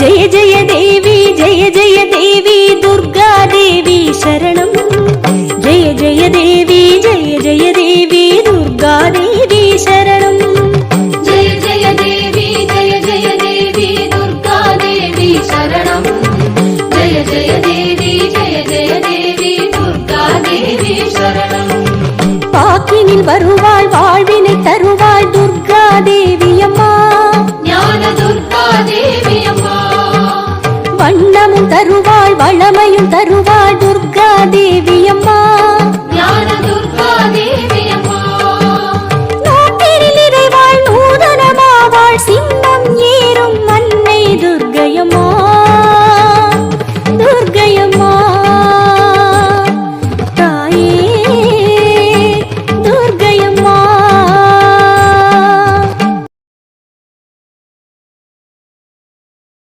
जय जय देवी दुर्गा देवी शरणं जय जय देवी दुर्गा देवी शरणं जय जय देवी दुर्गा देवी शरणं जय जय देवी दुर्गा देवी शरणं पाकिनिल வருவாள் வாழ்வினை தருவாள் दुर्गा देवी अम्मा ஞான दुर्गा देवी अम्मा வண்ணமும் தருவாள் வளமையும் தருவாள்